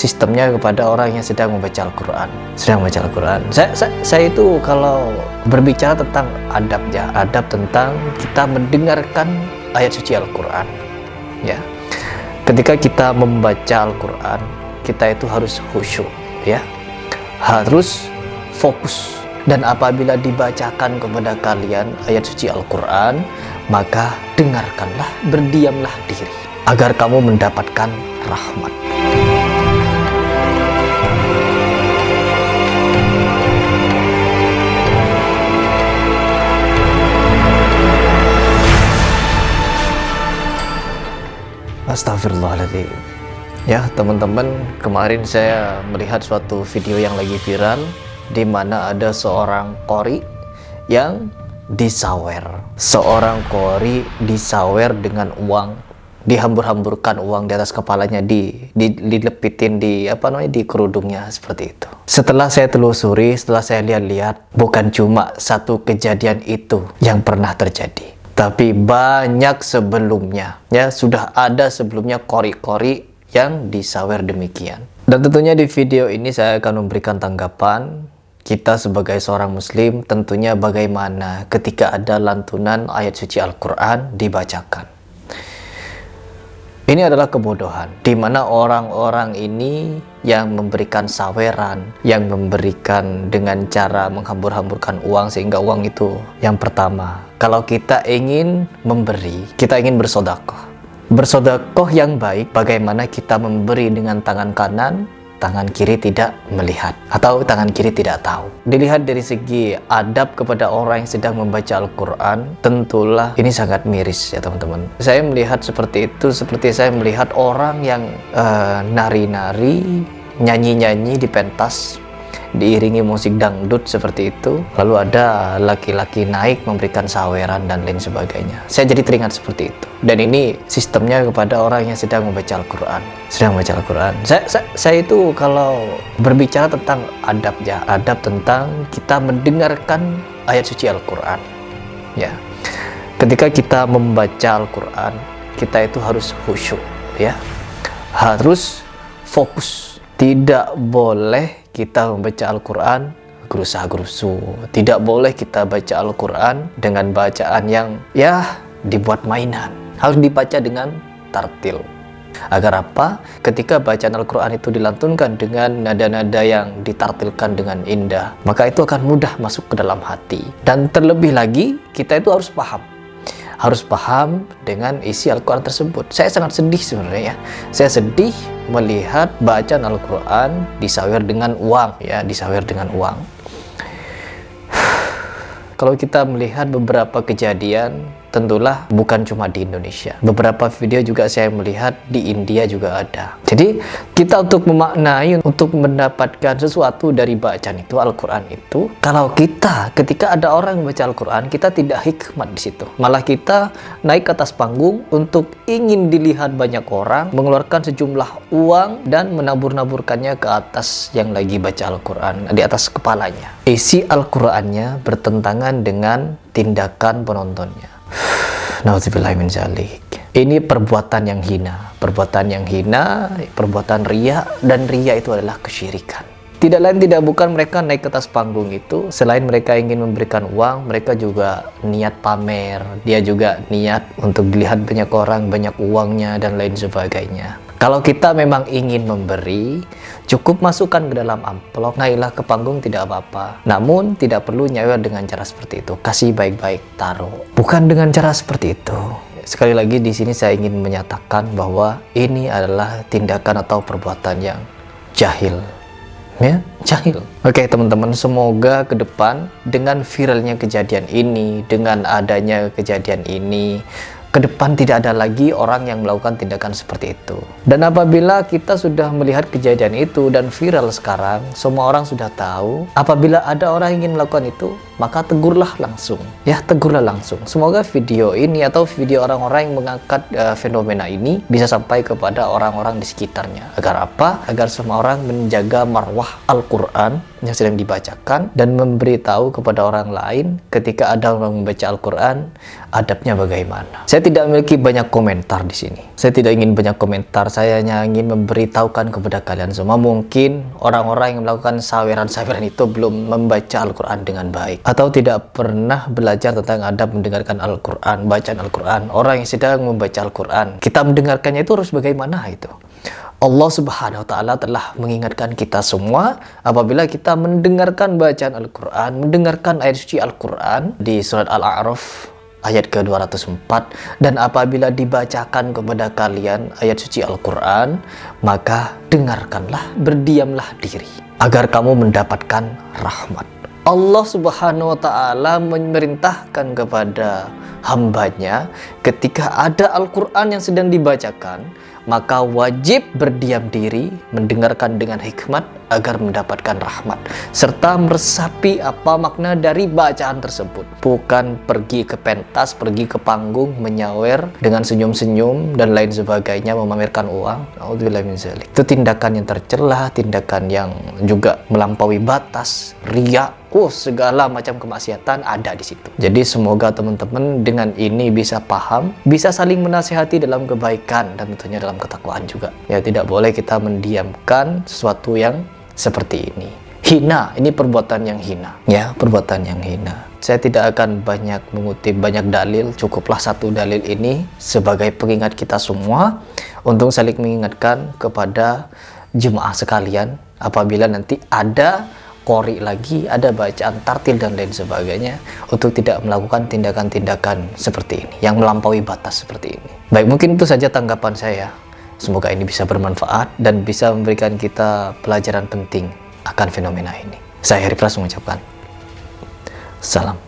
sistemnya kepada orang yang sedang membaca Al-Quran. Saya itu kalau berbicara tentang adab ya, adab tentang kita mendengarkan ayat suci Al-Quran ya. Ketika kita membaca Al-Quran, kita itu harus khusyuk ya, harus fokus. Dan apabila dibacakan kepada kalian ayat suci Al-Quran, maka dengarkanlah, berdiamlah diri, agar kamu mendapatkan rahmat. Astagfirullahaladzim. Ya teman-teman, kemarin saya melihat suatu video yang lagi viral, di mana ada seorang qori yang disawer. Seorang qori disawer dengan uang, dihambur-hamburkan uang di atas kepalanya, dilepitin di di kerudungnya seperti itu. Setelah saya telusuri, setelah saya lihat-lihat, bukan cuma satu kejadian itu yang pernah terjadi, tapi banyak sebelumnya ya, sudah ada sebelumnya qori-qori yang disawer demikian. Dan tentunya di video ini saya akan memberikan tanggapan kita sebagai seorang muslim, tentunya bagaimana ketika ada lantunan ayat suci Al-Quran dibacakan. Ini adalah kebodohan, di mana orang-orang ini yang memberikan saweran, yang memberikan dengan cara menghambur-hamburkan uang, sehingga uang itu yang pertama. Kalau kita ingin memberi, kita ingin bersedekah. Bersedekah yang baik, bagaimana kita memberi dengan tangan kanan, tangan kiri tidak melihat, atau tangan kiri tidak tahu. Dilihat dari segi adab kepada orang yang sedang membaca Al-Quran, tentulah ini sangat miris ya teman-teman. Saya melihat seperti itu, seperti saya melihat orang yang nari-nari, nyanyi-nyanyi di pentas, diiringi musik dangdut seperti itu, lalu ada laki-laki naik memberikan saweran dan lain sebagainya. Saya jadi teringat seperti itu. Dan ini sistemnya kepada orang yang sedang membaca Al-Quran. Saya itu kalau berbicara tentang adab ya, adab tentang kita mendengarkan ayat suci Al-Quran ya. Ketika kita membaca Al-Quran, kita itu harus khusyuk ya, harus fokus. Tidak boleh kita membaca Al-Quran gerusa-gerusu. Tidak boleh kita baca Al-Quran dengan bacaan yang ya dibuat mainan. Harus dibaca dengan tartil. Agar apa? Ketika bacaan Al-Quran itu dilantunkan dengan nada-nada yang ditartilkan dengan indah, maka itu akan mudah masuk ke dalam hati. Dan terlebih lagi, kita itu harus paham. Harus paham dengan isi Al-Quran tersebut. Saya sangat sedih sebenarnya ya. Saya sedih melihat bacaan Al-Quran disawer dengan uang ya, disawer dengan uang. Kalau kita melihat beberapa kejadian, tentulah bukan cuma di Indonesia. Beberapa video juga saya melihat di India juga ada. Jadi kita untuk memaknai, untuk mendapatkan sesuatu dari bacaan itu, Al-Quran itu, kalau kita ketika ada orang yang baca Al-Quran, kita tidak hikmat di situ. Malah kita naik ke atas panggung untuk ingin dilihat banyak orang, mengeluarkan sejumlah uang dan menabur-naburkannya ke atas yang lagi baca Al-Quran, di atas kepalanya. Isi Al-Qurannya bertentangan dengan tindakan penontonnya. Nauzubillahi min dzalik. Ini perbuatan yang hina, perbuatan riya, dan riya itu adalah kesyirikan. Tidak lain tidak bukan mereka naik ke atas panggung itu, selain mereka ingin memberikan uang, mereka juga niat pamer, dia juga niat untuk dilihat banyak orang, banyak uangnya dan lain sebagainya. Kalau kita memang ingin memberi, cukup masukkan ke dalam amplop, naiklah ke panggung tidak apa-apa. Namun tidak perlu nyawer dengan cara seperti itu. Kasih baik-baik, taruh. Bukan dengan cara seperti itu. Sekali lagi di sini saya ingin menyatakan bahwa ini adalah tindakan atau perbuatan yang jahil. Ya, jahil. Oke teman-teman, semoga ke depan dengan viralnya kejadian ini, dengan adanya kejadian ini, ke depan tidak ada lagi orang yang melakukan tindakan seperti itu. Dan apabila kita sudah melihat kejadian itu dan viral sekarang, semua orang sudah tahu, apabila ada orang yang ingin melakukan itu, maka tegurlah langsung. Ya, tegurlah langsung. Semoga video ini atau video orang-orang yang mengangkat fenomena ini bisa sampai kepada orang-orang di sekitarnya. Agar apa? Agar semua orang menjaga marwah Al-Quran yang sedang dibacakan dan memberitahu kepada orang lain ketika ada orang membaca Al-Quran, adabnya bagaimana. Saya tidak memiliki banyak komentar di sini. Saya tidak ingin banyak komentar, saya hanya ingin memberitahukan kepada kalian semua. Mungkin orang-orang yang melakukan saweran-saweran itu belum membaca Al-Quran dengan baik, atau tidak pernah belajar tentang adab mendengarkan Al-Quran, bacaan Al-Quran. Orang yang sedang membaca Al-Quran, kita mendengarkannya itu harus bagaimana itu. Allah Subhanahu wa Ta'ala telah mengingatkan kita semua apabila kita mendengarkan bacaan Al-Quran, mendengarkan ayat suci Al-Quran di surat Al-A'raf ayat ke-204, dan apabila dibacakan kepada kalian ayat suci Al-Quran, maka dengarkanlah, berdiamlah diri agar kamu mendapatkan rahmat. Allah Subhanahu wa Ta'ala memerintahkan kepada hambanya ketika ada Al-Quran yang sedang dibacakan, maka wajib berdiam diri, mendengarkan dengan hikmat agar mendapatkan rahmat, serta meresapi apa makna dari bacaan tersebut. Bukan pergi ke pentas, pergi ke panggung, menyawer dengan senyum-senyum dan lain sebagainya, memamerkan uang. A'udzubillahi min dzalik. Itu tindakan yang tercela, tindakan yang juga melampaui batas, riya, segala macam kemaksiatan ada di situ. Jadi semoga teman-teman dengan ini bisa paham, bisa saling menasihati dalam kebaikan dan tentunya dalam ketakwaan juga. Ya, tidak boleh kita mendiamkan sesuatu yang seperti ini. Hina, ini perbuatan yang hina. Ya, perbuatan yang hina. Saya tidak akan banyak mengutip banyak dalil, cukuplah satu dalil ini sebagai pengingat kita semua untuk saling mengingatkan kepada jemaah sekalian apabila nanti ada qori lagi, ada bacaan tartil dan lain sebagainya, untuk tidak melakukan tindakan-tindakan seperti ini yang melampaui batas seperti ini. Baik, mungkin itu saja tanggapan saya. Semoga ini bisa bermanfaat dan bisa memberikan kita pelajaran penting akan fenomena ini. Saya Heri Pras mengucapkan salam.